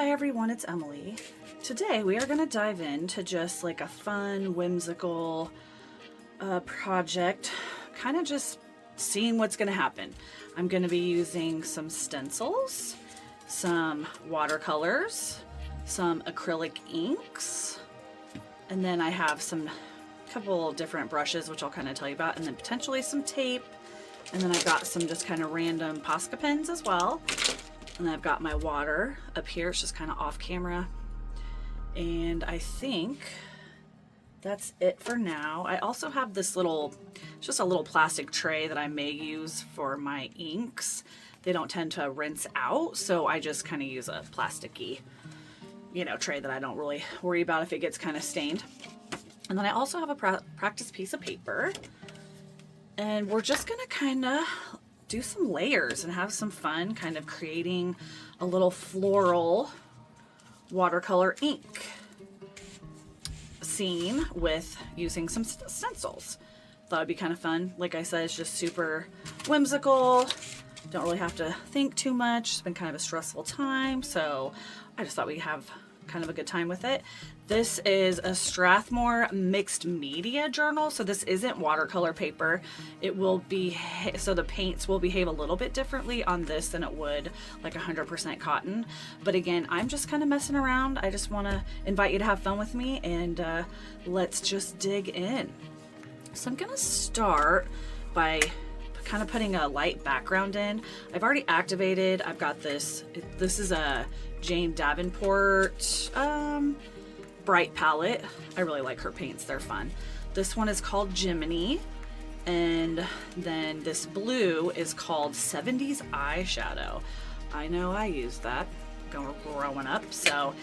Hi everyone, it's Emily. Today we are going to dive into just like a fun, whimsical project, kind of just seeing what's going to happen. I'm going to be using some stencils, some watercolors, some acrylic inks, and then I have couple different brushes which I'll kind of tell you about, and then potentially some tape, and then I've got some just kind of random Posca pens as well. And I've got my water up here. It's just kind of off camera. And I think that's it for now. I also have this just a little plastic tray that I may use for my inks. They don't tend to rinse out, so I just kind of use a plasticky, tray that I don't really worry about if it gets kind of stained. And then I also have a practice piece of paper. And we're just gonna kind of do some layers and have some fun kind of creating a little floral watercolor ink scene with using some stencils. Thought it'd be kind of fun. Like I said, it's just super whimsical. Don't really have to think too much. It's been kind of a stressful time, so I just thought we'd have kind of a good time with it. This is a Strathmore mixed media journal, so this isn't watercolor paper. It will be, so the paints will behave a little bit differently on this than it would like 100% cotton. But again, I'm just kind of messing around. I just want to invite you to have fun with me, and let's just dig in. So I'm gonna start by kind of putting a light background in. I've already activated. I've got this is a Davenport bright palette. I really like her paints, they're fun. This one is called Jiminy, and then this blue is called 70s eyeshadow. I know I used that growing up, so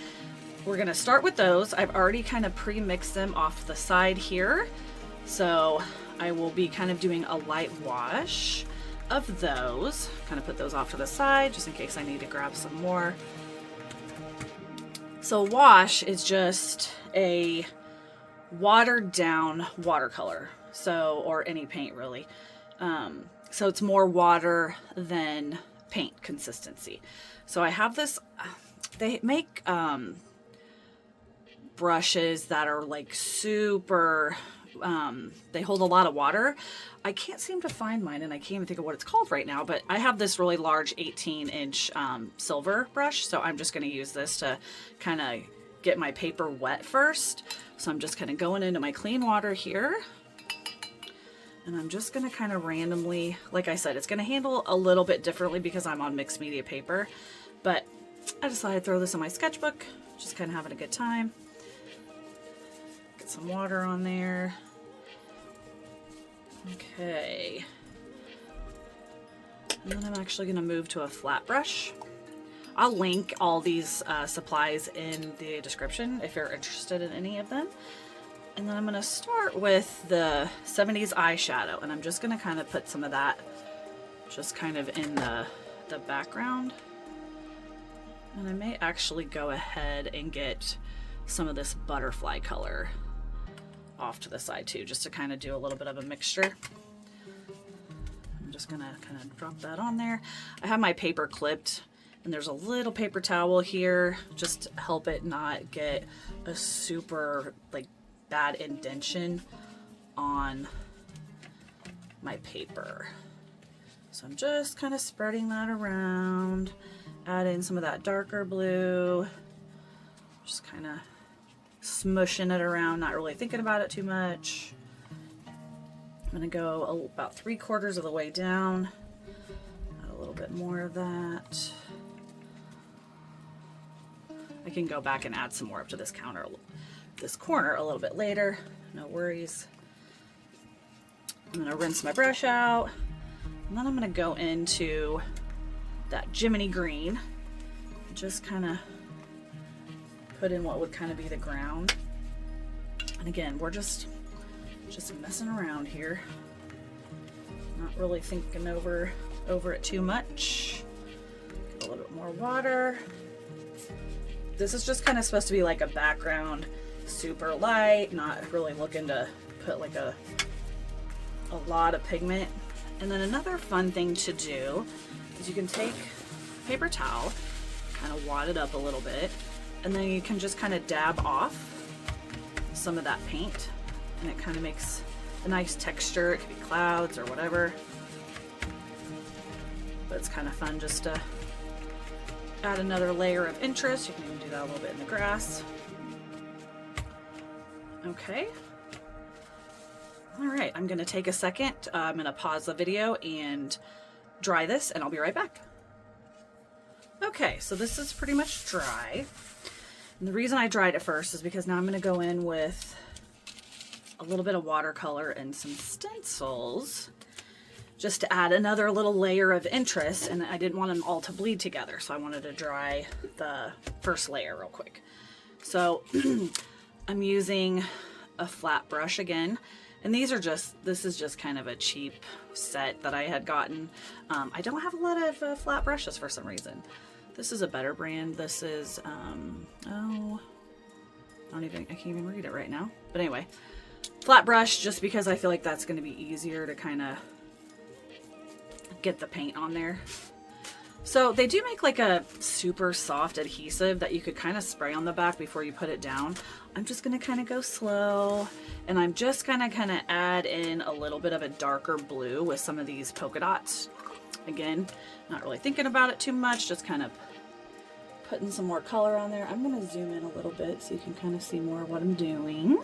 we're gonna start with those. I've already kind of pre-mixed them off the side here, so I will be kind of doing a light wash of those. Kind of put those off to the side just in case I need to grab some more. So wash is just a watered down watercolor, or any paint really. So it's more water than paint consistency. So I have this, they make brushes that are like super, they hold a lot of water. I can't seem to find mine, and I can't even think of what it's called right now, but I have this really large 18-inch silver brush, so I'm just going to use this to kind of get my paper wet first. So I'm just kind of going into my clean water here, and I'm just going to kind of randomly, like I said, it's going to handle a little bit differently because I'm on mixed media paper, but I decided to throw this in my sketchbook, just kind of having a good time. Get some water on there. Okay, and then I'm actually going to move to a flat brush. I'll link all these supplies in the description if you're interested in any of them. And then I'm going to start with the 70s eyeshadow, and I'm just going to kind of put some of that just kind of in the background. And I may actually go ahead and get some of this butterfly color off to the side too, just to kind of do a little bit of a mixture. I'm just gonna kind of drop that on there. I have my paper clipped, and there's a little paper towel here just to help it not get a super like bad indentation on my paper. So I'm just kind of spreading that around, add in some of that darker blue, just kind of smushing it around, not really thinking about it too much. I'm gonna go about 3/4 of the way down, add a little bit more of that. I can go back and add some more up to this corner a little bit later, no worries. I'm gonna rinse my brush out, and then I'm gonna go into that Jiminy green, just kind of put in what would kind of be the ground. And again, we're just messing around here, not really thinking over it too much. Get a little bit more water. This is just kind of supposed to be like a background, super light, not really looking to put like a lot of pigment. And then another fun thing to do is you can take a paper towel kind of wad it up a little bit, and then you can just kind of dab off some of that paint, and it kind of makes a nice texture. It could be clouds or whatever, but it's kind of fun just to add another layer of interest. You can even do that a little bit in the grass. Okay. All right, I'm gonna take a second. I'm gonna pause the video and dry this, and I'll be right back. Okay, so this is pretty much dry. And the reason I dried it first is because now I'm gonna go in with a little bit of watercolor and some stencils just to add another little layer of interest, and I didn't want them all to bleed together, so I wanted to dry the first layer real quick. So I'm using a flat brush again. And these are this is just kind of a cheap set that I had gotten. I don't have a lot of flat brushes for some reason. This is a better brand. This is, I can't even read it right now. But anyway, flat brush, just because I feel like that's going to be easier to kind of get the paint on there. So they do make like a super soft adhesive that you could kind of spray on the back before you put it down. I'm just going to kind of go slow, and I'm just going to kind of add in a little bit of a darker blue with some of these polka dots. Again, not really thinking about it too much, just kind of putting some more color on there. I'm going to zoom in a little bit so you can kind of see more of what I'm doing.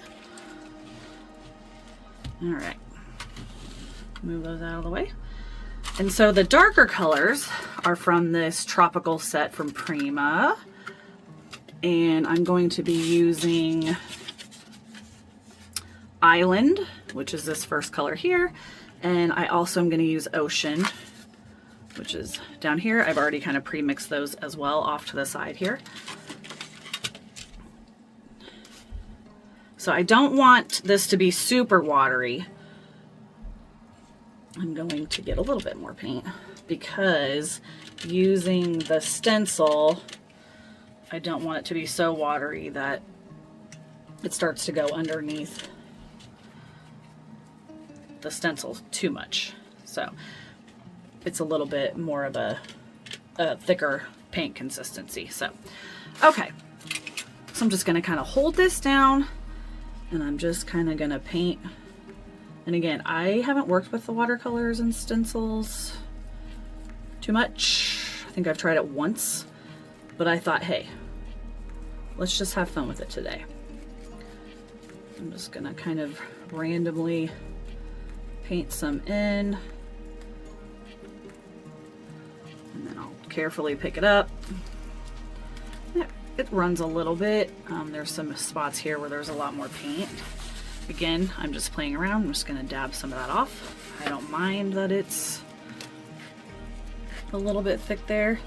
All right, move those out of the way. And so the darker colors are from this tropical set from Prima. And I'm going to be using Island, which is this first color here. And I also am going to use Ocean, which is down here. I've already kind of pre-mixed those as well off to the side here. So I don't want this to be super watery. I'm going to get a little bit more paint because using the stencil, I don't want it to be so watery that it starts to go underneath the stencil too much. So it's a little bit more of a thicker paint consistency. So, okay. So I'm just going to kind of hold this down, and I'm just kind of going to paint. And again, I haven't worked with the watercolors and stencils too much. I think I've tried it once, but I thought, hey, let's just have fun with it today. I'm just gonna kind of randomly paint some in, and then I'll carefully pick it up. It runs a little bit. There's some spots here where there's a lot more paint. Again, I'm just playing around. I'm just gonna dab some of that off. I don't mind that it's a little bit thick there.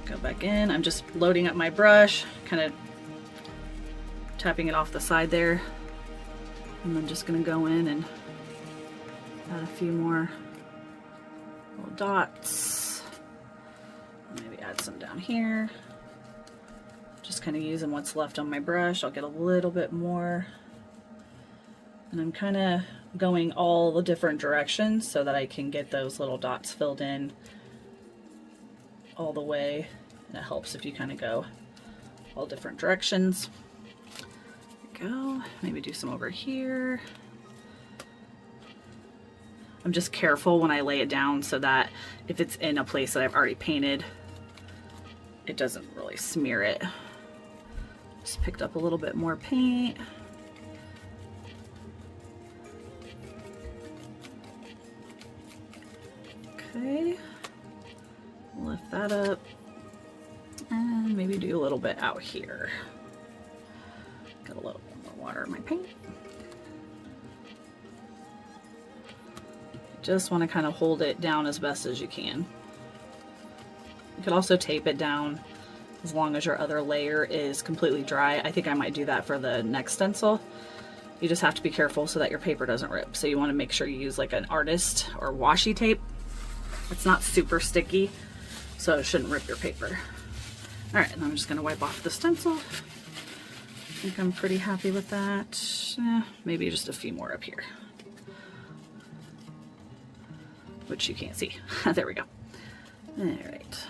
Go back in. I'm just loading up my brush, kind of tapping it off the side there. And I'm just gonna go in and add a few more little dots. Maybe add some down here. Just kind of using what's left on my brush. I'll get a little bit more. And I'm kind of going all the different directions so that I can get those little dots filled in all the way. And it helps if you kind of go all different directions. There we go. Maybe do some over here. I'm just careful when I lay it down so that if it's in a place that I've already painted, it doesn't really smear it. Just picked up a little bit more paint. Okay, lift that up and maybe do a little bit out here. Got a little bit more water in my paint. Just want to kind of hold it down as best as you can. You could also tape it down as long as your other layer is completely dry. I think I might do that for the next stencil. You just have to be careful so that your paper doesn't rip. So you want to make sure you use like an artist or washi tape. It's not super sticky, so it shouldn't rip your paper. All right, and I'm just gonna wipe off the stencil. I think I'm pretty happy with that. Maybe just a few more up here, which you can't see. There we go. All right,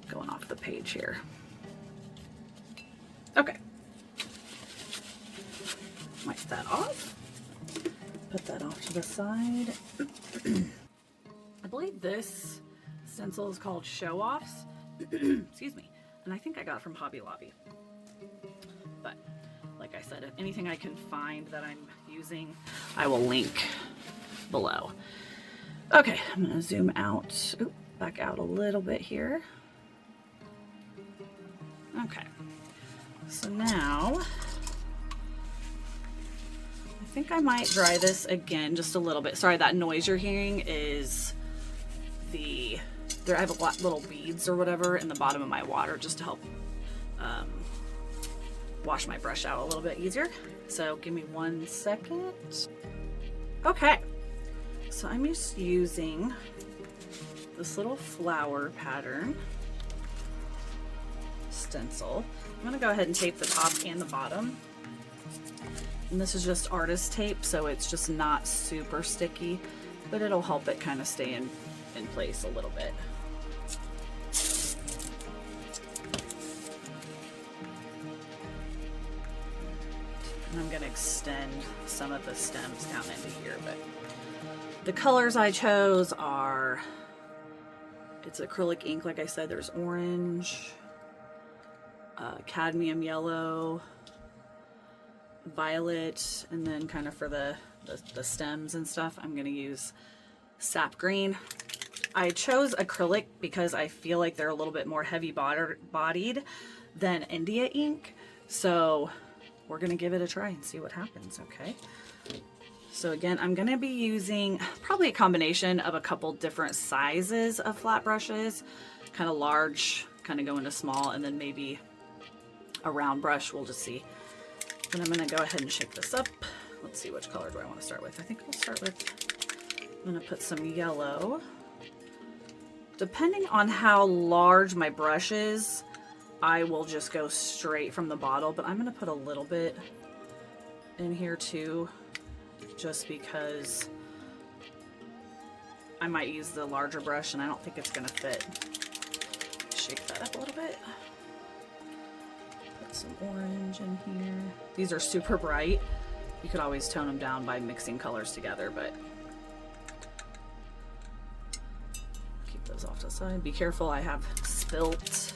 going page here. Okay. Wipe that off. Put that off to the side. I believe this stencil is called Show Offs. Excuse me. And I think I got it from Hobby Lobby. But like I said, if anything I can find that I'm using, I will link below. Okay, I'm gonna zoom out, back out a little bit here. Okay, so now I think I might dry this again just a little bit. Sorry, that noise you're hearing is I have a lot little beads or whatever in the bottom of my water just to help wash my brush out a little bit easier. So give me 1 second. Okay, so I'm just using this little flower pattern stencil. I'm gonna go ahead and tape the top and the bottom. And this is just artist tape, so it's just not super sticky, but it'll help it kind of stay in place a little bit. And I'm gonna extend some of the stems down into here, but the colors I chose are, it's acrylic ink, like I said, there's orange, cadmium yellow, violet, and then kind of for the stems and stuff, I'm gonna use sap green. I chose acrylic because I feel like they're a little bit more heavy bodied than India ink. So we're gonna give it a try and see what happens, okay? So again, I'm gonna be using probably a combination of a couple different sizes of flat brushes, kind of large, kind of go into small, and then maybe a round brush, we'll just see. And I'm gonna go ahead and shake this up. Let's see, which color do I wanna start with? I think I'll start with, I'm gonna put some yellow. Depending on how large my brush is, I will just go straight from the bottle, but I'm gonna put a little bit in here too, just because I might use the larger brush and I don't think it's gonna fit. Shake that up a little bit. Put some orange in here. These are super bright. You could always tone them down by mixing colors together, but keep those off to the side. Be careful, I have spilt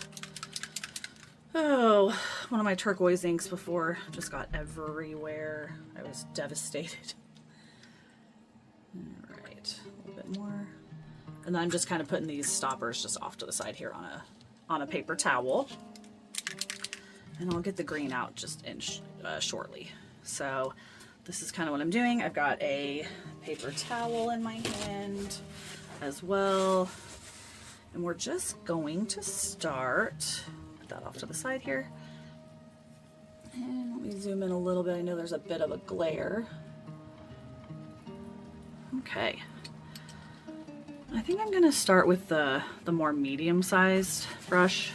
one of my turquoise inks before, just got everywhere. I was devastated. All right, a little bit more. And then I'm just kind of putting these stoppers just off to the side here on a paper towel. And I'll get the green out just in shortly. So this is kind of what I'm doing. I've got a paper towel in my hand as well. And we're just going to start, put that off to the side here. And let me zoom in a little bit. I know there's a bit of a glare. Okay. I think I'm gonna start with the more medium-sized brush.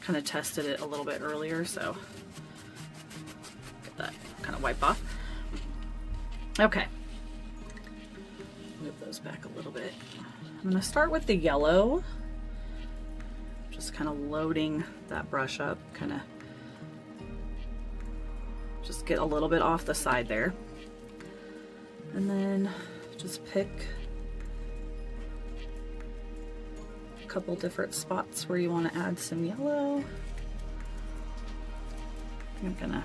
Kind of tested it a little bit earlier, so get that kind of wipe off. Okay. Move those back a little bit. I'm gonna start with the yellow. Just kind of loading that brush up, kind of just get a little bit off the side there. And then just pick a couple different spots where you want to add some yellow. I'm gonna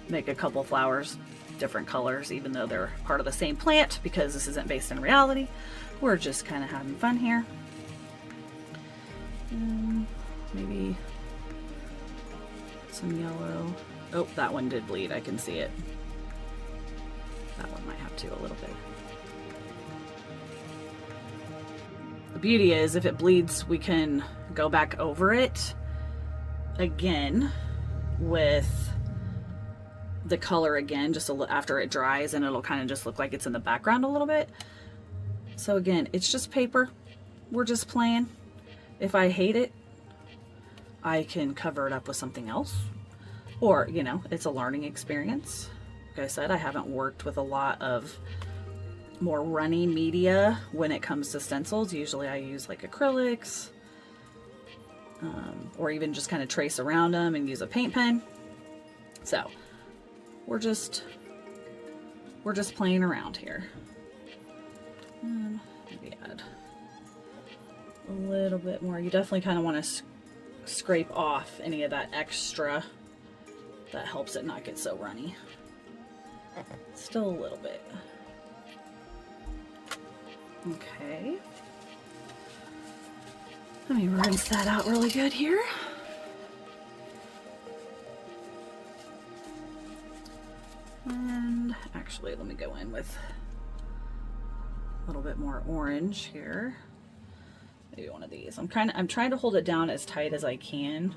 make a couple flowers different colors, even though they're part of the same plant, because this isn't based in reality. We're just kind of having fun here. Maybe some yellow. Oh, that one did bleed. I can see it. That one might have to a little bit. The beauty is, if it bleeds, we can go back over it again with the color again, just after it dries, and it'll kind of just look like it's in the background a little bit. So again, it's just paper. We're just playing. If I hate it, I can cover it up with something else. Or, you know, it's a learning experience. Like I said, I haven't worked with a lot of more runny media when it comes to stencils. Usually I use like acrylics or even just kind of trace around them and use a paint pen. So we're just playing around here. Maybe add a little bit more. You definitely kind of want to scrape off any of that extra. That helps it not get so runny. Still a little bit. Okay. Let me rinse that out really good here. And actually, let me go in with a little bit more orange here. Maybe one of these. I'm trying to hold it down as tight as I can.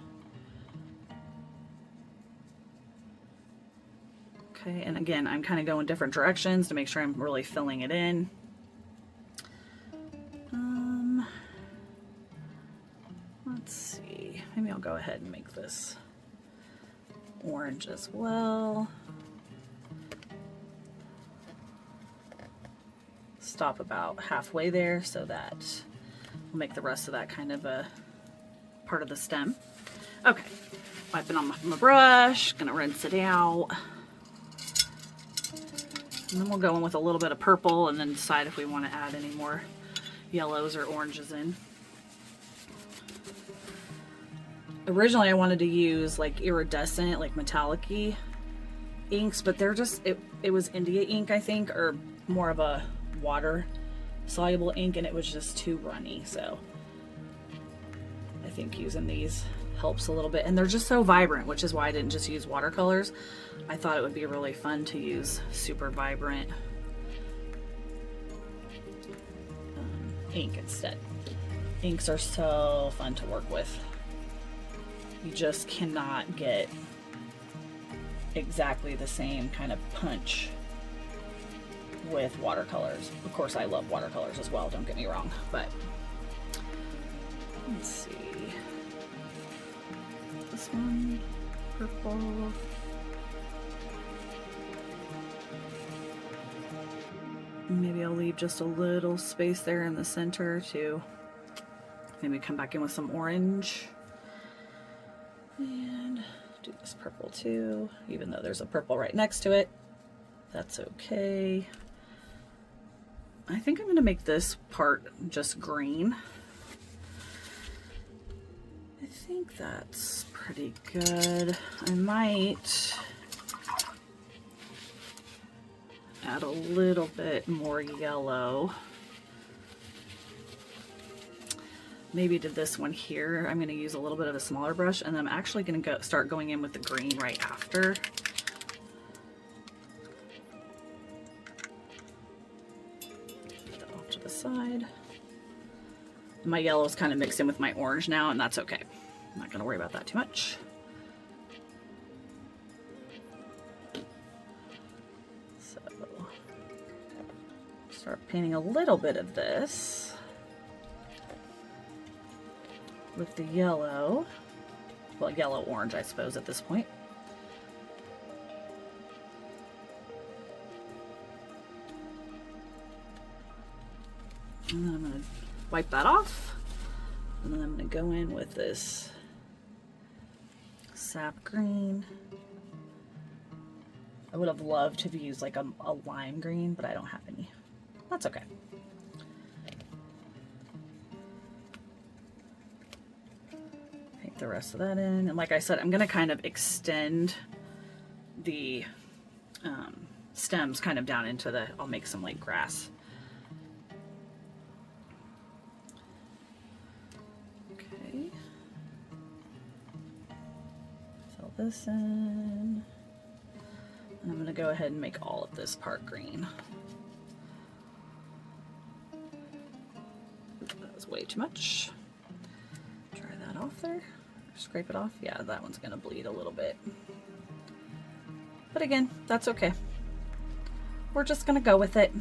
Okay, and again, I'm kind of going different directions to make sure I'm really filling it in. Let's see. Maybe I'll go ahead and make this orange as well. Stop about halfway there so that we'll make the rest of that kind of a part of the stem. Okay, wiping on my brush, gonna rinse it out. And then we'll go in with a little bit of purple and then decide if we want to add any more yellows or oranges in. Originally I wanted to use like iridescent, like metallic-y inks, but they're just, it was India ink, I think, or more of a water soluble ink, and it was just too runny. So I think using these helps a little bit, and they're just so vibrant, which is why I didn't just use watercolors. I thought it would be really fun to use super vibrant ink instead. Inks are so fun to work with. You just cannot get exactly the same kind of punch with watercolors. Of course, I love watercolors as well, don't get me wrong, but let's see. This one, purple. Maybe I'll leave just a little space there in the center to maybe come back in with some orange. And do this purple too, even though there's a purple right next to it. That's okay. I think I'm going to make this part just green. I think that's pretty good. I might add a little bit more yellow. Maybe to this one here, I'm going to use a little bit of a smaller brush, and then I'm actually going to start going in with the green right after. Put that off to the side. My yellow is kind of mixed in with my orange now, and that's okay. I'm not going to worry about that too much. So, start painting a little bit of this with the yellow. Well, yellow orange, I suppose, at this point. And then I'm going to wipe that off. And then I'm going to go in with this sap green. I would have loved to have used like a lime green, but I don't have any. That's okay. Paint the rest of that in. And like I said, I'm going to kind of extend the stems kind of down into the, I'll make some like grass. Okay. Fill this in. And I'm going to go ahead and make all of this part green. That was way too much. Dry that off there. Scrape it off. Yeah, that one's going to bleed a little bit. But again, that's okay. We're just going to go with it.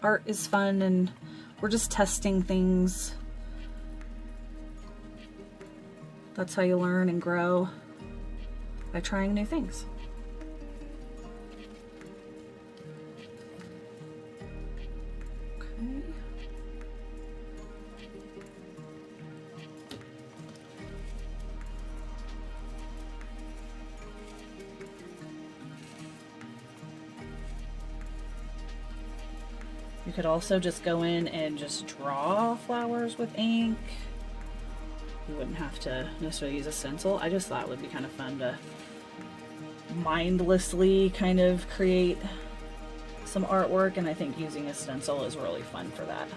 Art is fun, and we're just testing things. That's how you learn and grow, by trying new things. Okay. You could also just go in and just draw flowers with ink. You wouldn't have to necessarily use a stencil. I just thought it would be kind of fun to mindlessly kind of create some artwork, and I think using a stencil is really fun for that.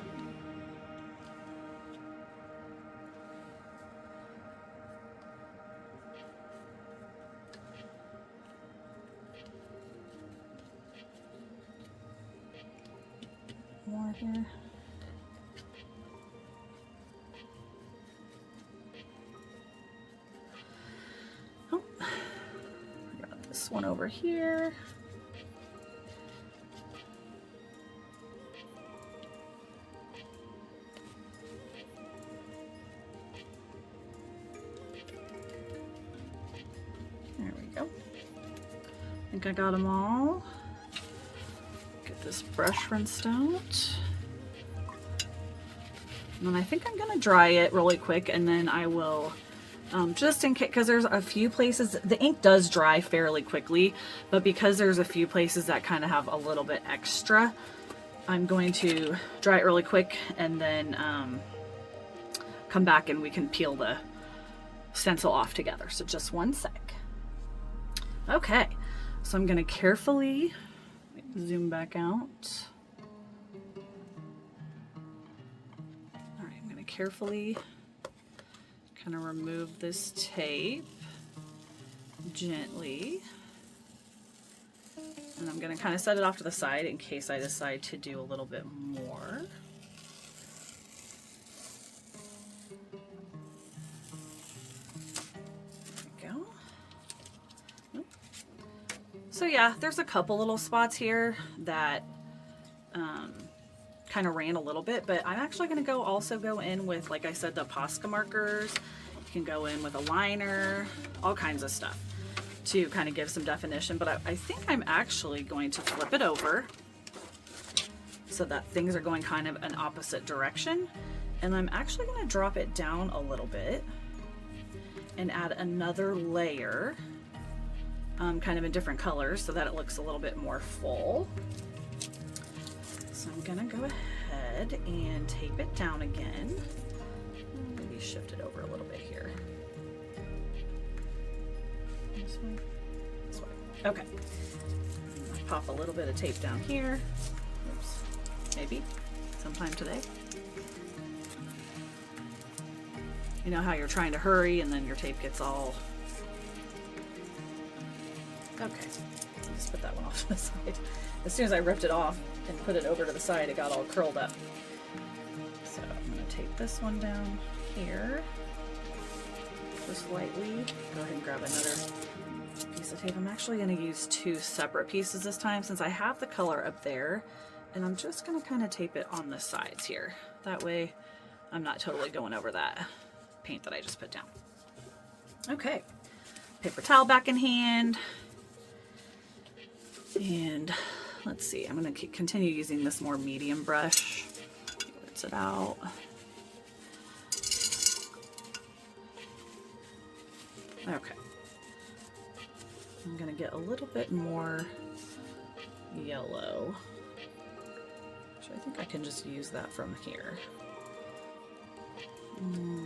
More here. Oh, I got this one over here. There we go. I think I got them all. Get this brush rinsed out. And then I think I'm gonna dry it really quick, and then I will, just in case, because there's a few places, the ink does dry fairly quickly, but because there's a few places that kind of have a little bit extra, I'm going to dry it really quick and then come back and we can peel the stencil off together. So just one sec. Okay, so I'm gonna carefully zoom back out. All right, I'm gonna carefully kind of remove this tape gently. And I'm gonna kind of set it off to the side in case I decide to do a little bit more. There we go. So yeah, there's a couple little spots here that kind of ran a little bit, but I'm actually going to also go in with, like I said, the Posca markers. You can go in with a liner, all kinds of stuff to kind of give some definition, but I think I'm actually going to flip it over so that things are going kind of an opposite direction, and I'm actually going to drop it down a little bit and add another layer kind of in different colors so that it looks a little bit more full. So I'm gonna go ahead and tape it down again. Maybe shift it over a little bit here. This way? This way. Okay. I'll pop a little bit of tape down here. Oops. Maybe sometime today. You know how you're trying to hurry and then your tape gets all... Okay, just put that one off to the side. As soon as I ripped it off and put it over to the side, it got all curled up. So I'm going to tape this one down here, just lightly. Go ahead and grab another piece of tape. I'm actually going to use two separate pieces this time since I have the color up there, and I'm just going to kind of tape it on the sides here. That way I'm not totally going over that paint that I just put down. Okay, paper towel back in hand. And let's see, I'm going to continue using this more medium brush. Rinse it out. Okay. I'm going to get a little bit more yellow. So I think I can just use that from here.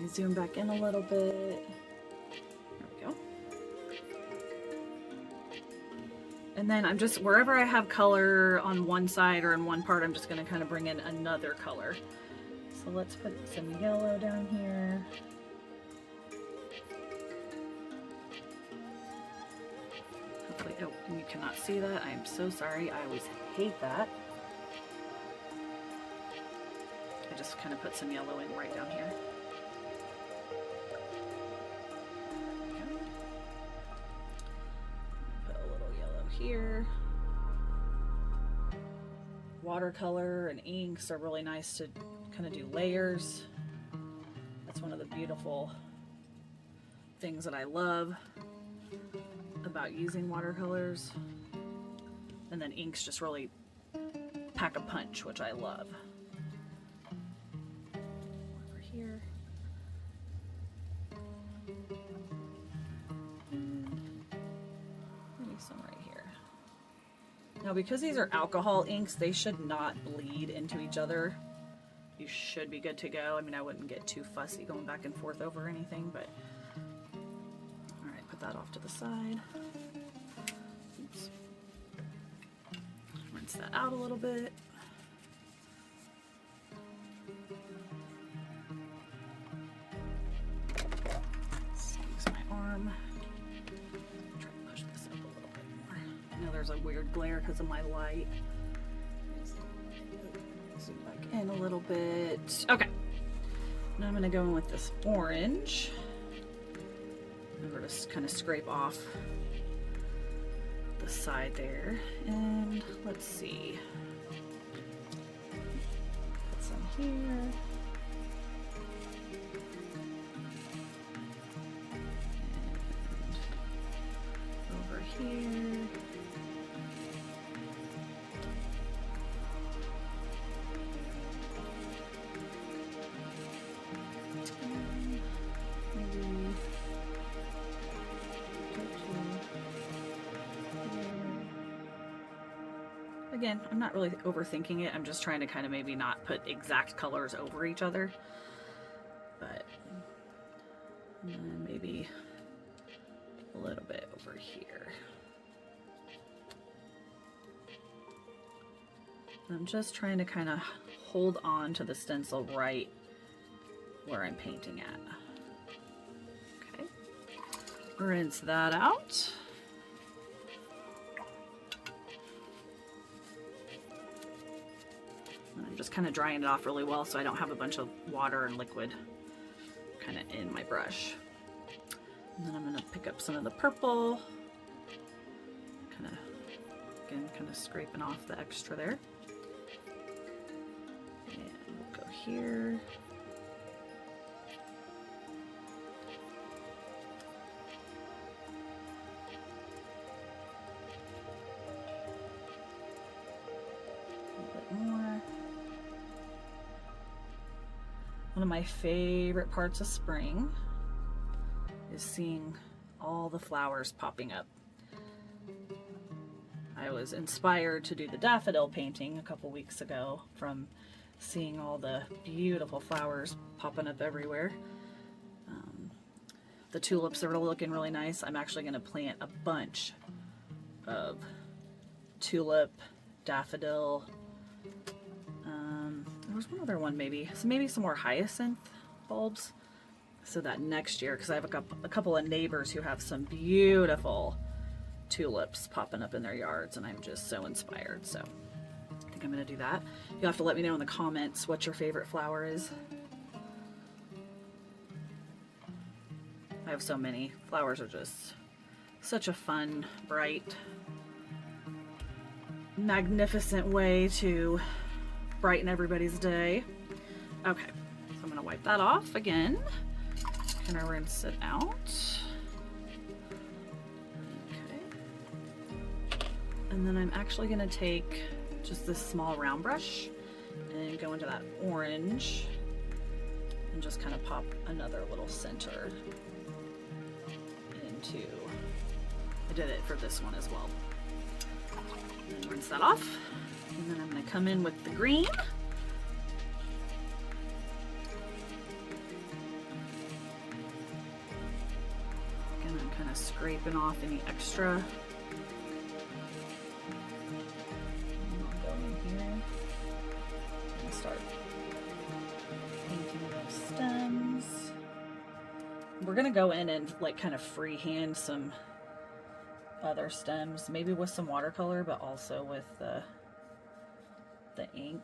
Zoom back in a little bit. There we go. And then I'm just, wherever I have color on one side or in one part, I'm just going to kind of bring in another color. So let's put some yellow down here. Hopefully, oh, and you cannot see that. I'm so sorry. I always hate that. I just kind of put some yellow in right down here. Here. Watercolor and inks are really nice to kind of do layers. That's one of the beautiful things that I love about using watercolors. And then inks just really pack a punch, which I love. Over here. Maybe some right here. Now, because these are alcohol inks, they should not bleed into each other. You should be good to go. I mean, I wouldn't get too fussy going back and forth over anything, but all right, put that off to the side. Oops. Rinse that out a little bit. Squeeze my arm. Try to push this up a little bit more. I know there's a weird glare because of my light. Zoom back in a little bit. Okay. Now I'm going to go in with this orange. And we're just kind of scrape off the side there. And let's see. Put some here. And over here. Again, I'm not really overthinking it. I'm just trying to kind of maybe not put exact colors over each other. But and then maybe a little bit over here. I'm just trying to kind of hold on to the stencil right where I'm painting at. Okay. Rinse that out. I'm just kind of drying it off really well so I don't have a bunch of water and liquid kind of in my brush. And then I'm going to pick up some of the purple, kind of scraping off the extra there. And we'll go here. One of my favorite parts of spring is seeing all the flowers popping up. I was inspired to do the daffodil painting a couple weeks ago from seeing all the beautiful flowers popping up everywhere. The tulips are looking really nice. I'm actually going to plant a bunch of tulip, daffodil. There was one other one maybe. So maybe some more hyacinth bulbs. So that next year, because I have a couple of neighbors who have some beautiful tulips popping up in their yards, and I'm just so inspired. So I think I'm going to do that. You'll have to let me know in the comments what your favorite flower is. I have so many. Flowers are just such a fun, bright, magnificent way to brighten everybody's day. Okay, so I'm gonna wipe that off again. Gonna rinse it out. Okay. And then I'm actually gonna take just this small round brush and go into that orange and just kind of pop another little center into, I did it for this one as well. And rinse that off. And then I'm going to come in with the green. Again, I'm kind of scraping off any extra. And I'll go in here and start painting those stems. We're going to go in and like kind of freehand some other stems, maybe with some watercolor, but also with the ink.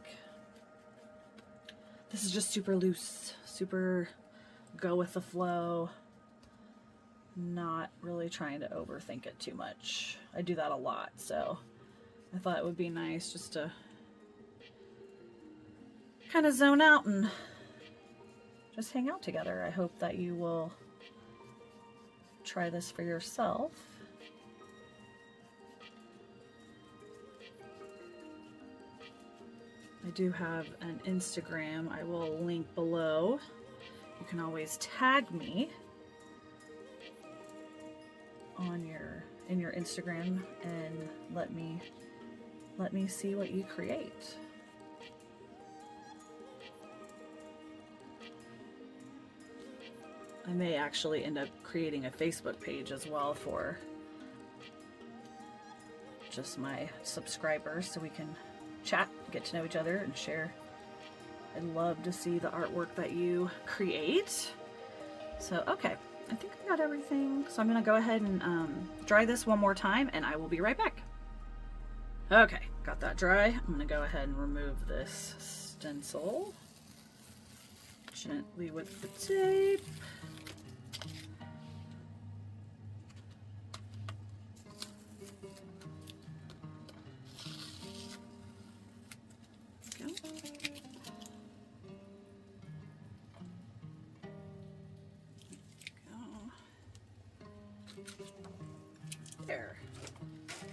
This is just super loose, super go with the flow, not really trying to overthink it too much. I do that a lot, so I thought it would be nice just to kind of zone out and just hang out together. I hope that you will try this for yourself. I do have an Instagram I will link below. You can always tag me on in your Instagram and let me let me see what you create. I may actually end up creating a Facebook page as well for just my subscribers so we can chat, get to know each other, and share. I'd love to see the artwork that you create. So, okay, I think I got everything. So I'm gonna go ahead and dry this one more time and I will be right back. Okay, got that dry. I'm gonna go ahead and remove this stencil gently with the tape. There.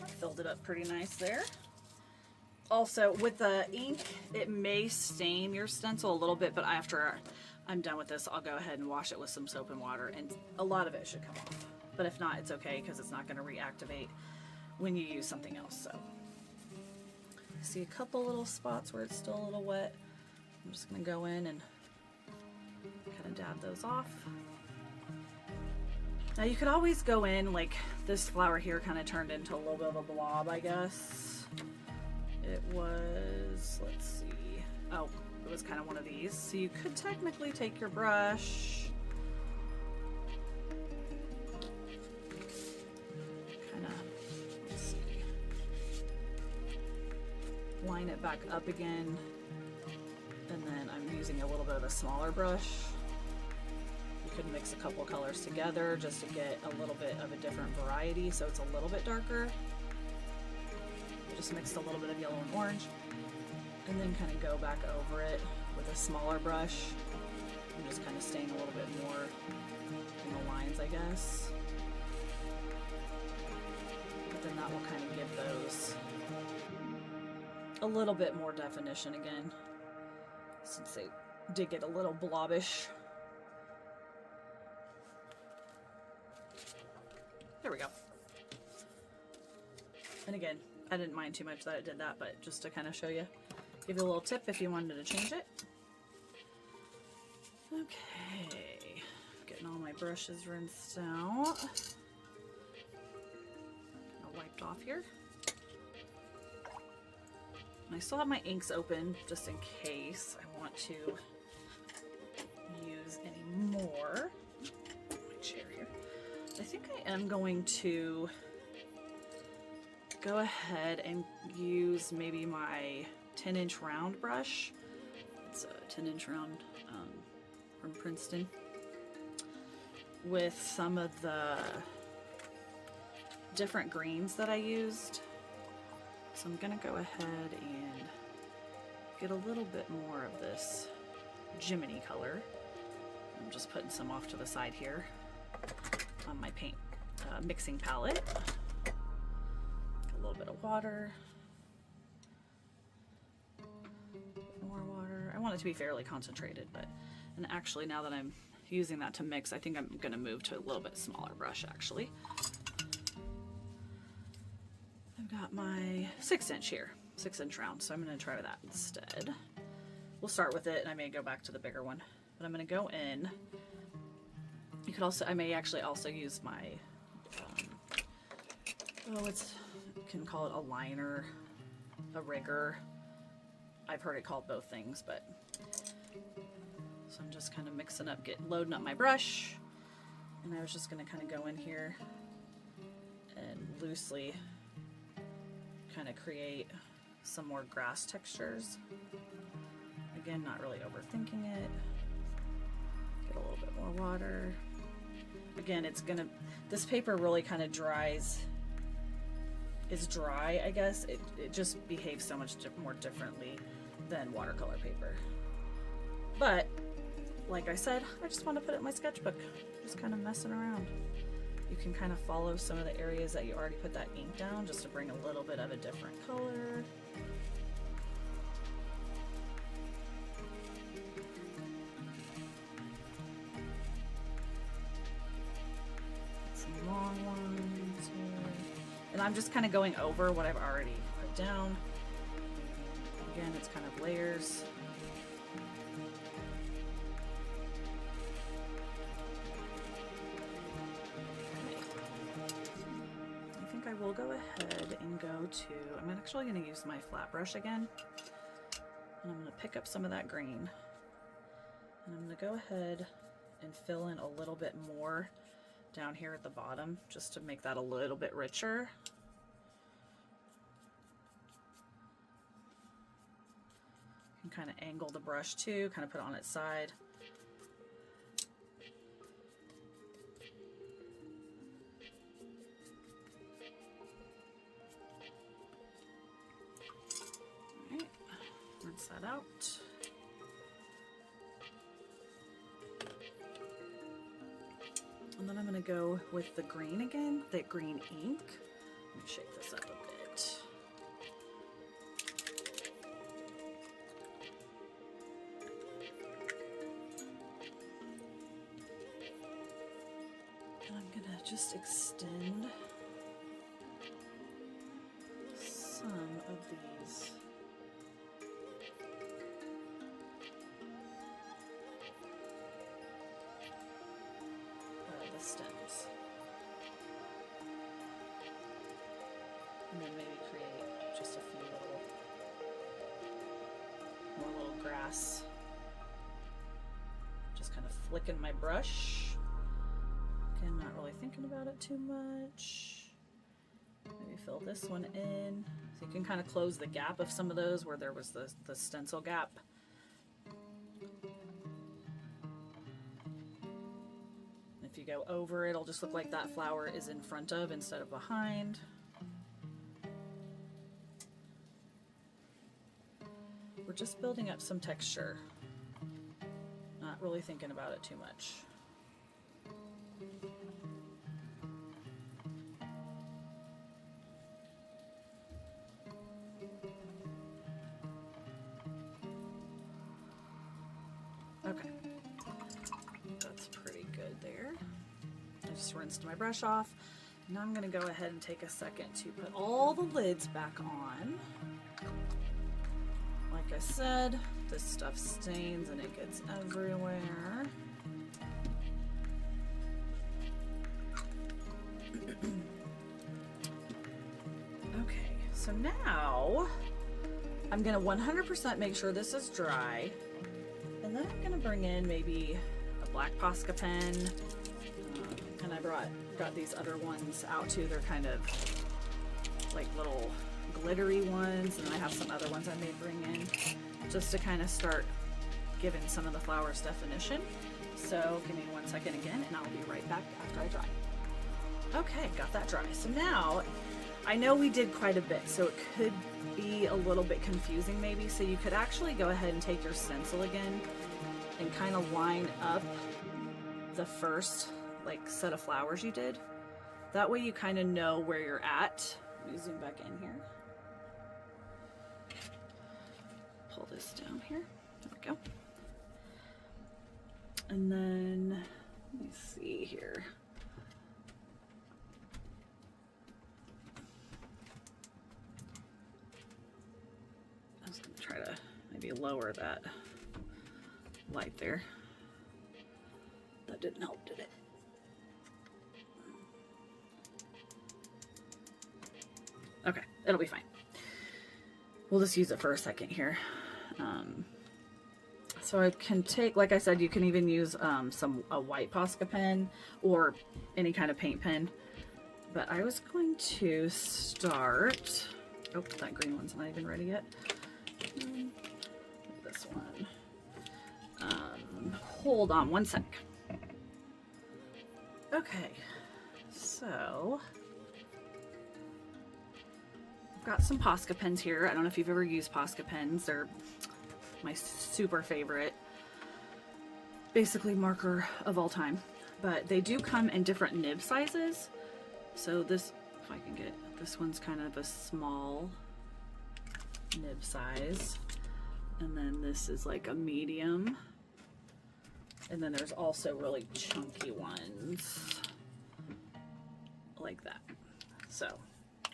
I filled it up pretty nice there. Also, with the ink, it may stain your stencil a little bit, but after I'm done with this, I'll go ahead and wash it with some soap and water, and a lot of it should come off. But if not, it's okay, because it's not going to reactivate when you use something else. So, I see a couple little spots where it's still a little wet. I'm just going to go in and kind of dab those off. Now you could always go in, like this flower here kind of turned into a little bit of a blob, I guess. It was, let's see, oh, it was kind of one of these. So you could technically take your brush, kind of, let's see, line it back up again, and then I'm using a little bit of a smaller brush. Could mix a couple colors together just to get a little bit of a different variety, so it's a little bit darker. Just mixed a little bit of yellow and orange, and then kind of go back over it with a smaller brush and just kind of staying a little bit more in the lines, I guess. But then that will kind of give those a little bit more definition again, since they did get a little blobbish. There we go. And again, I didn't mind too much that it did that, but just to kind of show you, give you a little tip if you wanted to change it. Okay, getting all my brushes rinsed out. I'll wiped off here. And I still have my inks open just in case I want to use any more. My chair here. I think I am going to go ahead and use maybe my 10-inch round brush. It's a 10-inch round from Princeton, with some of the different greens that I used. So I'm gonna go ahead and get a little bit more of this Jiminy color. I'm just putting some off to the side here on my paint mixing palette. A little bit of water. More water. I want it to be fairly concentrated, and actually now that I'm using that to mix, I think I'm gonna move to a little bit smaller brush actually. I've got my 6-inch here, 6-inch round, so I'm gonna try that instead. We'll start with it, and I may go back to the bigger one, but I'm gonna go in. You could also, I may actually also use my, you can call it a liner, a rigger. I've heard it called both things, but, so I'm just kind of mixing up, loading up my brush, and I was just gonna kind of go in here and loosely kind of create some more grass textures. Again, not really overthinking it. Get a little bit more water. Again, this paper really kind of is dry, I guess. It just behaves so much more differently than watercolor paper. But, like I said, I just want to put it in my sketchbook, just kind of messing around. You can kind of follow some of the areas that you already put that ink down, just to bring a little bit of a different color. Long ones here. And I'm just kind of going over what I've already put down. it's kind of layers. I think I will go ahead and go to, I'm actually going to use my flat brush again. And I'm going to pick up some of that green. And I'm going to go ahead and fill in a little bit more down here at the bottom, just to make that a little bit richer. You can kind of angle the brush too, kind of put it on its side. All right, rinse that out. And then I'm going to go with the green again, that green ink. Let me shake this up a bit. And I'm going to just extend some of these. Stems, and then maybe create just a few more little grass. Just kind of flicking my brush. Again, not really thinking about it too much. Maybe fill this one in, so you can kind of close the gap of some of those where there was the stencil gap. If you go over, it'll just look like that flower is in front of instead of behind. We're just building up some texture, not really thinking about it too much. Okay. That's pretty good there. I just rinsed my brush off. Now I'm going to go ahead and take a second to put all the lids back on. Like I said, this stuff stains and it gets everywhere. Okay, so now I'm going to 100% make sure this is dry. And then I'm going to bring in maybe a black Posca pen. And I got these other ones out too. They're kind of like little glittery ones. And then I have some other ones I may bring in just to kind of start giving some of the flowers definition. So give me 1 second again and I'll be right back after I dry. Okay, got that dry. So now I know we did quite a bit, so it could be a little bit confusing maybe. So you could actually go ahead and take your stencil again and kind of line up the first like set of flowers you did. That way you kind of know where you're at. Let me zoom back in here. Pull this down here. There we go. And then let me see here. I was going to try to maybe lower that light there. That didn't help, did it? Okay, it'll be fine. We'll just use it for a second here. So I can take, like I said, you can even use a white Posca pen or any kind of paint pen. But I was going to start. Oh, that green one's not even ready yet. This one. Hold on 1 sec. Okay, so I've got some Posca pens here. I don't know if you've ever used Posca pens. They're my super favorite, basically marker of all time. But they do come in different nib sizes. So this, if I can get, this one's kind of a small nib size. And then this is like a medium. And then there's also really chunky ones like that. So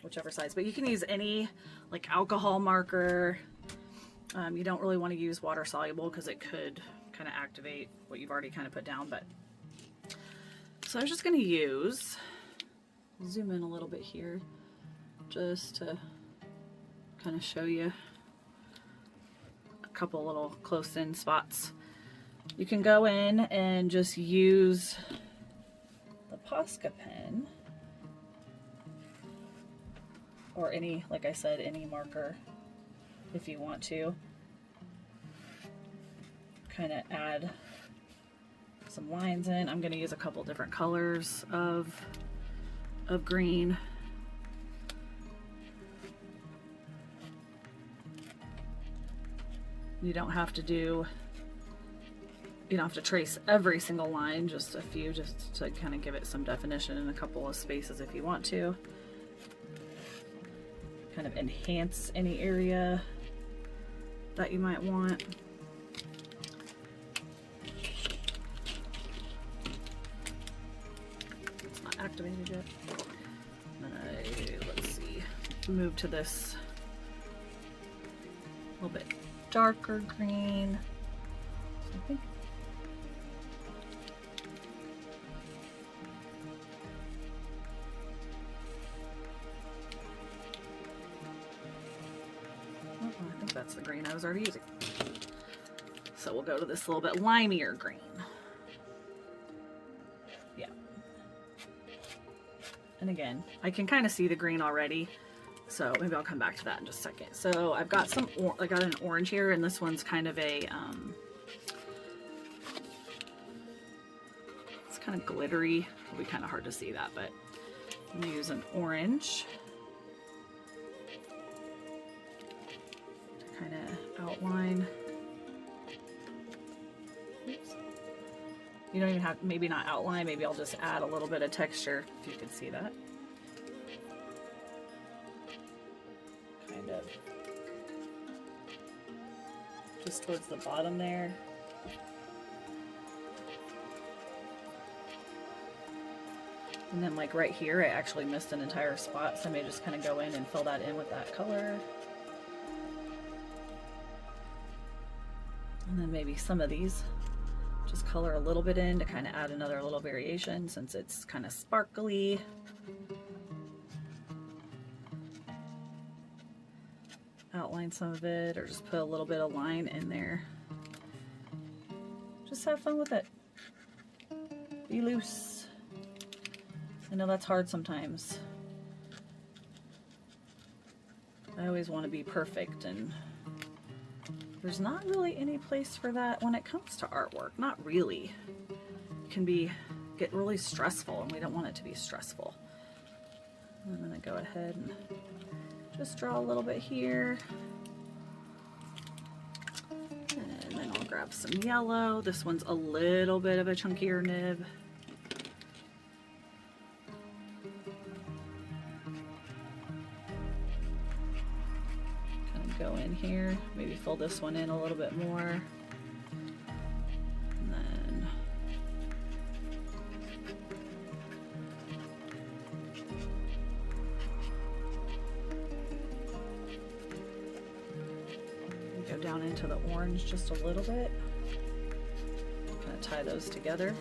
whichever size, but you can use any like alcohol marker. You don't really want to use water soluble because it could kind of activate what you've already kind of put down. But so I was just going to use, zoom in a little bit here just to kind of show you a couple little close in spots. You can go in and just use the Posca pen or any, like I said, any marker if you want to. Kind of add some lines in. I'm going to use a couple different colors of green. You don't have to trace every single line, just a few, just to kind of give it some definition in a couple of spaces if you want to. Kind of enhance any area that you might want. It's not activated yet. Let's see, move to this a little bit darker green. So I think that's the green I was already using. So we'll go to this little bit limier green. Yeah. And again, I can kind of see the green already, so maybe I'll come back to that in just a second. So I've got I got an orange here, and this one's kind of a, it's kind of glittery. It'll be kind of hard to see that, but I'm gonna use an orange to kind of outline. Oops. You don't even have, maybe not outline, maybe I'll just add a little bit of texture, if you can see that. Kind of just towards the bottom there. And then like right here, I actually missed an entire spot, so I may just kind of go in and fill that in with that color. And then maybe some of these, just color a little bit in to kind of add another little variation since it's kind of sparkly. Outline some of it, or just put a little bit of line in there. Just have fun with it. Be loose. I know that's hard sometimes. I always want to be perfect, and there's not really any place for that when it comes to artwork. Not really. It can get really stressful, and we don't want it to be stressful. I'm gonna go ahead and just draw a little bit here. And then I'll grab some yellow. This one's a little bit of a chunkier nib. Go in here, maybe fill this one in a little bit more, and then go down into the orange just a little bit, kind of tie those together.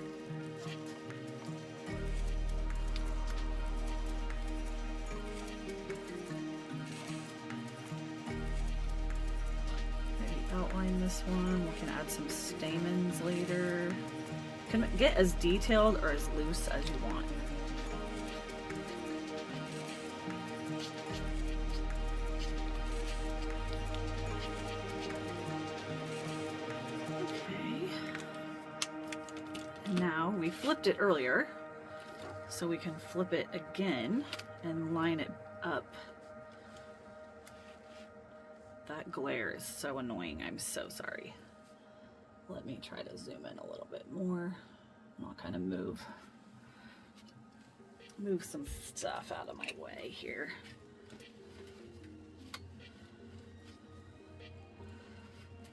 This one, we can add some stamens later. You can get as detailed or as loose as you want. Okay. Now we flipped it earlier, so we can flip it again and line it up. That glare is so annoying. I'm so sorry. Let me try to zoom in a little bit more, and I'll kind of move some stuff out of my way here.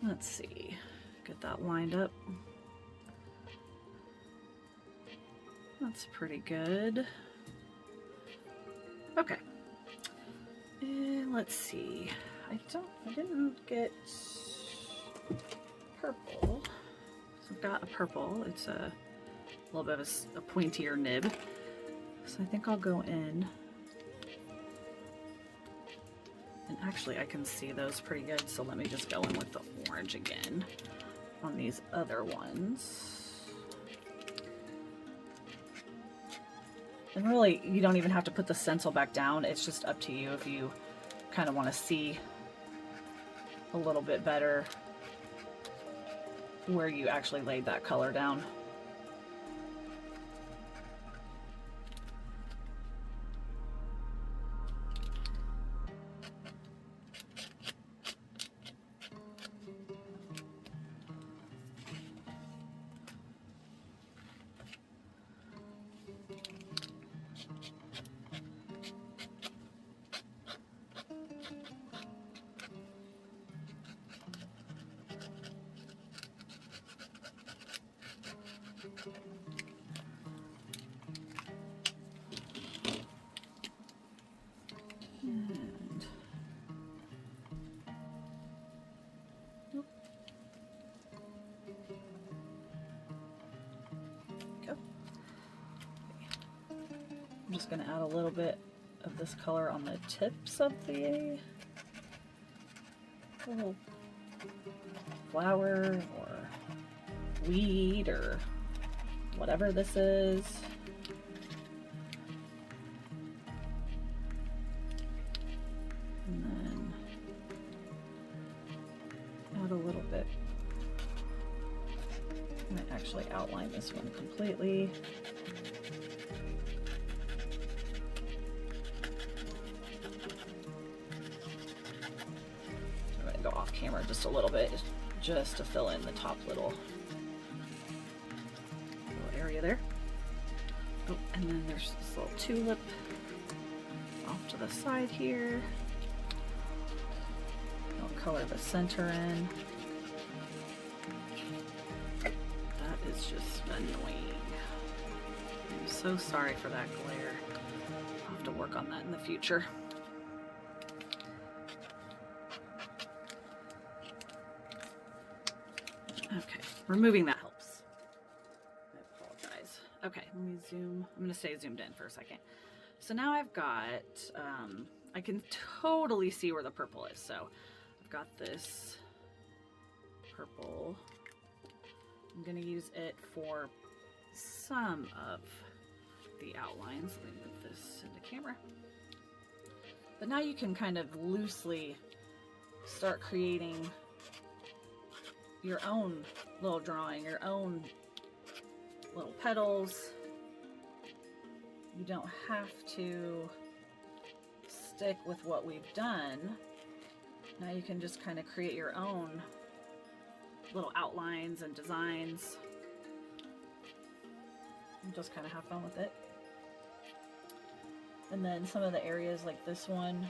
Let's see, get that lined up. That's pretty good. Okay, and let's see. I didn't get I've got a purple. It's a little bit of a pointier nib. So I think I'll go in. And actually I can see those pretty good, so let me just go in with the orange again on these other ones. And really, you don't even have to put the stencil back down. It's just up to you if you kind of want to see a little bit better where you actually laid that color down. I'm just going to add a little bit of this color on the tips of the little flower or weed or whatever this is. And then add a little bit. I might actually outline this one completely. Camera just a little bit just to fill in the top little area there. Oh, and then there's this little tulip off to the side here. I'll color the center in. That is just annoying. I'm so sorry for that glare. I'll have to work on that in the future. Okay, removing that helps. I apologize. Okay, let me zoom. I'm going to stay zoomed in for a second. So now I've got, I can totally see where the purple is. So I've got this purple. I'm going to use it for some of the outlines. Let me move this into camera. But now you can kind of loosely start creating your own little drawing, your own little petals. You don't have to stick with what we've done. Now you can just kind of create your own little outlines and designs and just kind of have fun with it. And then some of the areas like this one,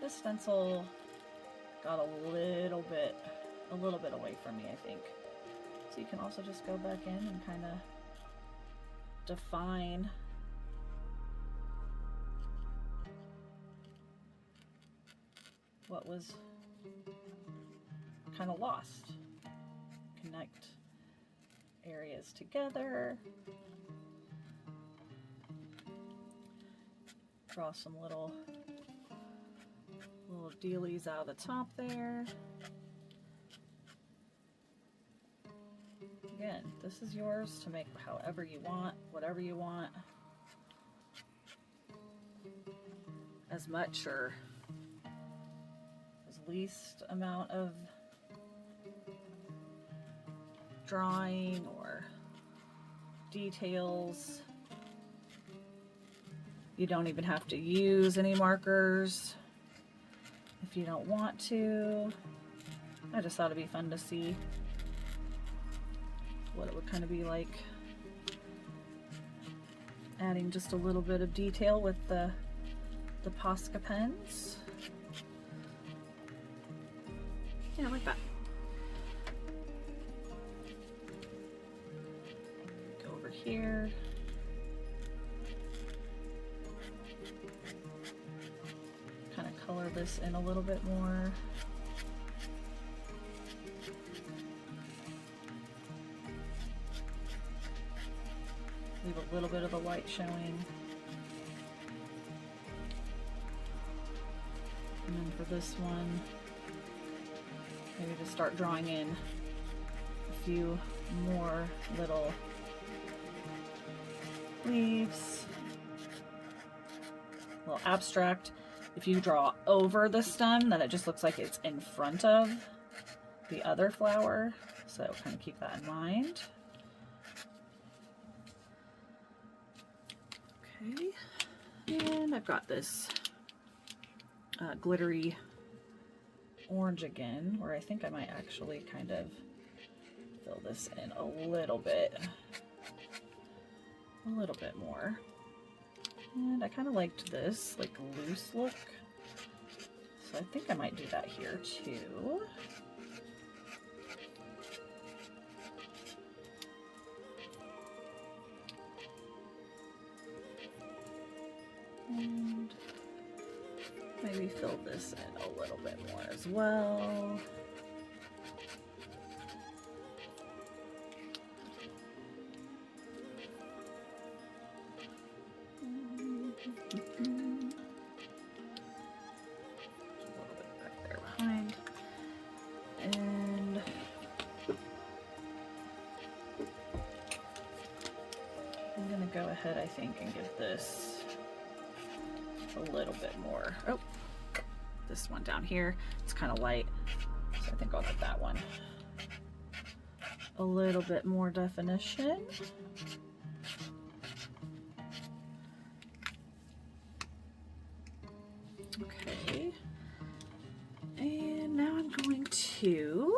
this stencil got a little bit away from me, I think. So you can also just go back in and kind of define what was kind of lost. Connect areas together. Draw some little dealies out of the top there. Again, this is yours to make however you want, whatever you want. As much or as least amount of drawing or details. You don't even have to use any markers if you don't want to. I just thought it'd be fun to see what it would kind of be like adding just a little bit of detail with the Posca pens. Yeah, I like that. Go over here. Kind of color this in a little bit more. Leave a little bit of the white showing. And then for this one, maybe just start drawing in a few more little leaves. A little abstract. If you draw over the stem, then it just looks like it's in front of the other flower. So kind of keep that in mind. Okay, and I've got this glittery orange again, where I think I might actually kind of fill this in a little bit more. And I kind of liked this like loose look, so I think I might do that here too. And maybe fill this in a little bit more as well. Go ahead, I think, and give this a little bit more. Oh, this one down here, it's kind of light, so I think I'll get that one a little bit more definition. Okay, and now I'm going to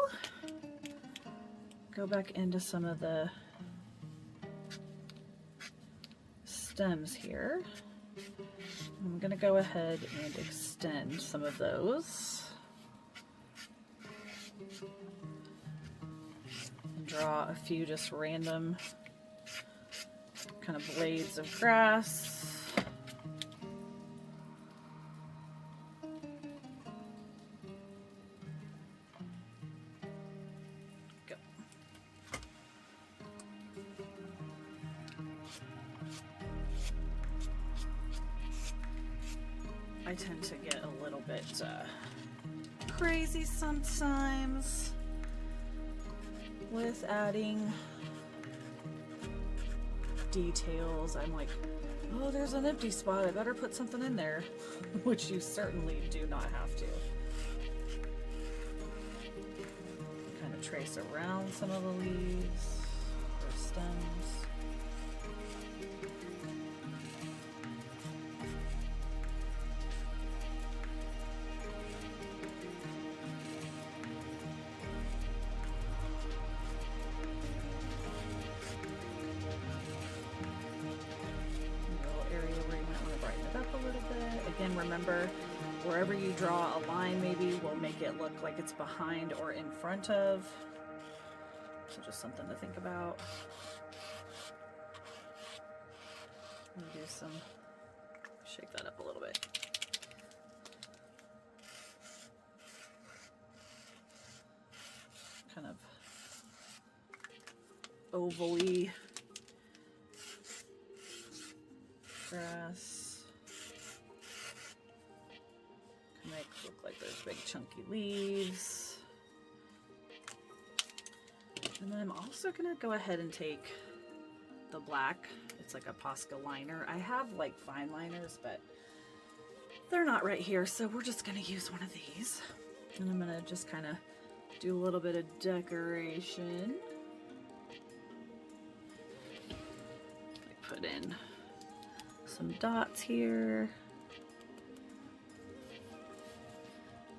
go back into some of the stems here. I'm going to go ahead and extend some of those and draw a few just random kind of blades of grass. I tend to get a little bit crazy sometimes with adding details. I'm like, oh, there's an empty spot, I better put something in there, which you certainly do not have to. Kind of trace around some of the leaves or stems. Again, remember, wherever you draw a line maybe will make it look like it's behind or in front of. So just something to think about. And do some, shake that up a little bit. Kind of oval-y grass. Make it look like there's big chunky leaves. And then I'm also gonna go ahead and take the black. It's like a Posca liner. I have like fine liners, but they're not right here, so we're just gonna use one of these. And I'm gonna just kind of do a little bit of decoration. I put in some dots here.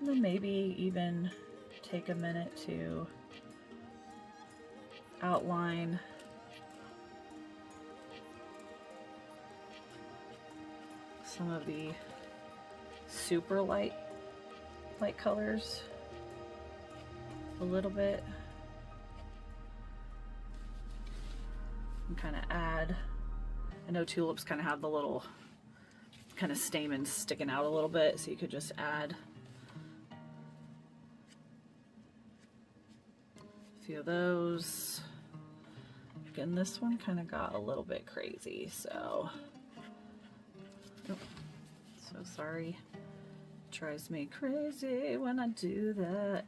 And then maybe even take a minute to outline some of the super light colors a little bit. And kind of add, I know tulips kind of have the little kind of stamens sticking out a little bit, so you could just add a few of those. And this one kind of got a little bit crazy, so oh, so sorry. Drives me crazy when I do that.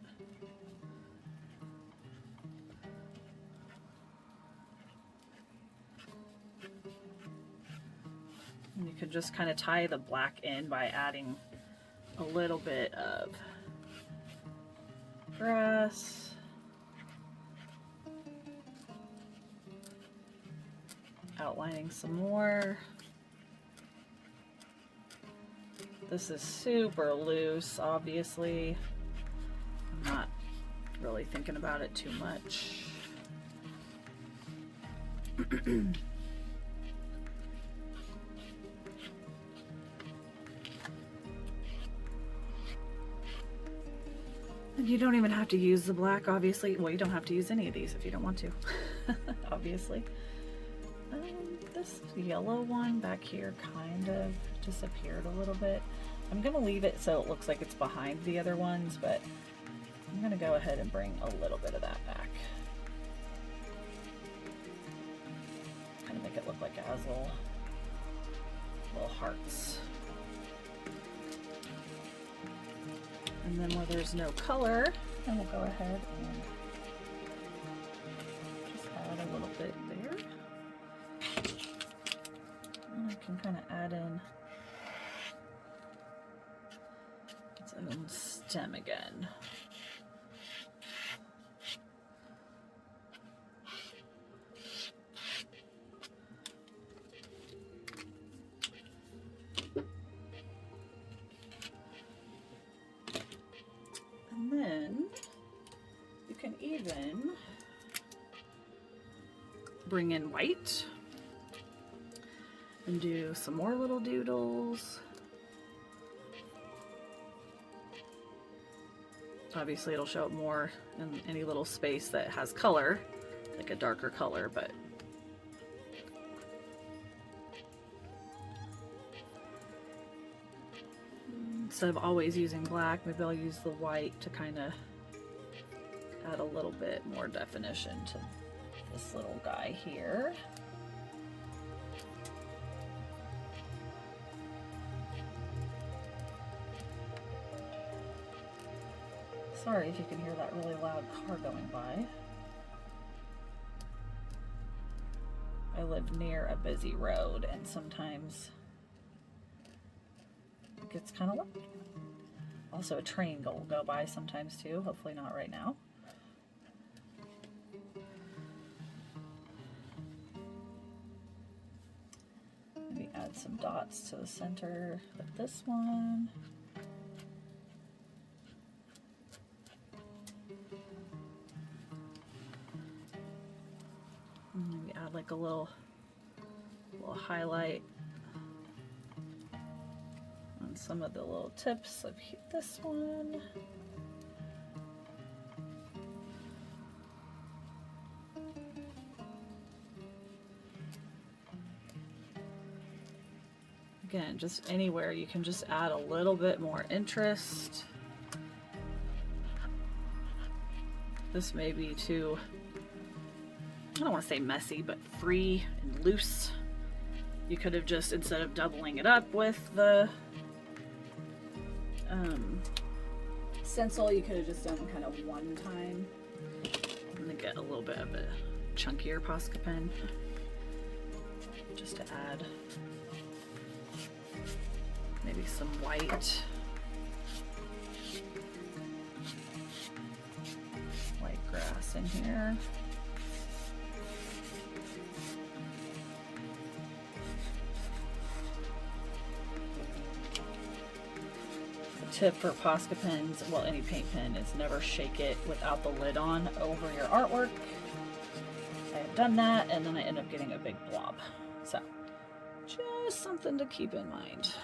And you could just kind of tie the black in by adding a little bit of grass. Outlining some more. This is super loose, obviously. I'm not really thinking about it too much. And you don't even have to use the black, obviously. Well, you don't have to use any of these if you don't want to, obviously. This yellow one back here kind of disappeared a little bit. I'm gonna leave it so it looks like it's behind the other ones, but I'm gonna go ahead and bring a little bit of that back. Kind of make it look like it has little hearts. And then where there's no color, then we'll go ahead and just add a little bit there. And I can kind of add in its own stem again. And then you can even bring in white and do some more little doodles. Obviously it'll show up more in any little space that has color, like a darker color, but instead of always using black, maybe I'll use the white to kind of add a little bit more definition to this little guy here. Sorry if you can hear that really loud car going by. I live near a busy road and sometimes it gets kind of loud. Also a train will go by sometimes too, hopefully not right now. Maybe add some dots to the center of this one. Maybe add like a little highlight on some of the little tips of this one. Again, just anywhere you can just add a little bit more interest. This may be too, I don't want to say messy, but free and loose. You could have just, instead of doubling it up with the stencil, you could have just done kind of one time. I'm gonna get a little bit of a chunkier Posca pen just to add maybe some white grass in here. Tip for Posca pens, well, any paint pen, is never shake it without the lid on over your artwork. I have done that and then I end up getting a big blob. So just something to keep in mind.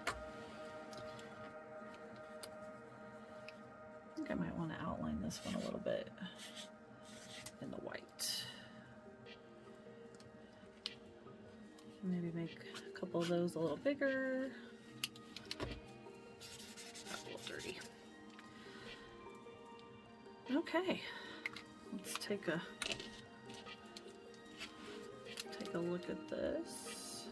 I think I might want to outline this one a little bit in the white. Maybe make a couple of those a little bigger. Okay, let's take a take a look at this.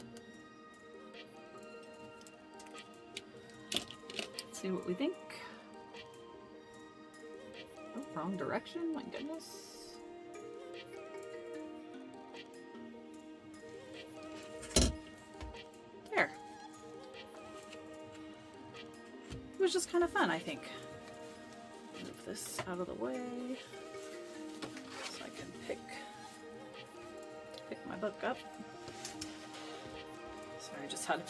See what we think. Oh, wrong direction, my goodness. There. It was just kind of fun, I think. Move this out of the way so I can pick my book up. Sorry, I just had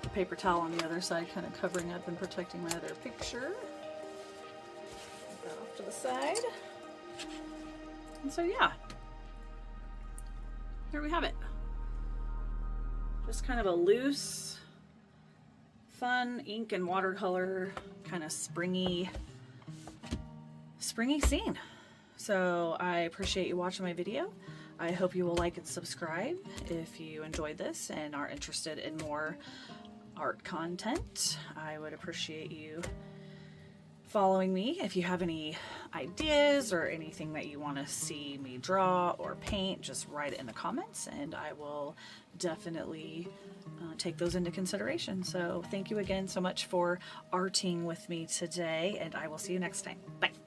a paper towel on the other side kind of covering up and protecting my other picture. Put that off to the side. And so yeah, here we have it. Just kind of a loose, fun ink and watercolor kind of springy scene. So I appreciate you watching my video. I hope you will like and subscribe if you enjoyed this and are interested in more art content. I would appreciate you following me. If you have any ideas or anything that you want to see me draw or paint, just write it in the comments and I will definitely take those into consideration. So thank you again so much for arting with me today, and I will see you next time. Bye.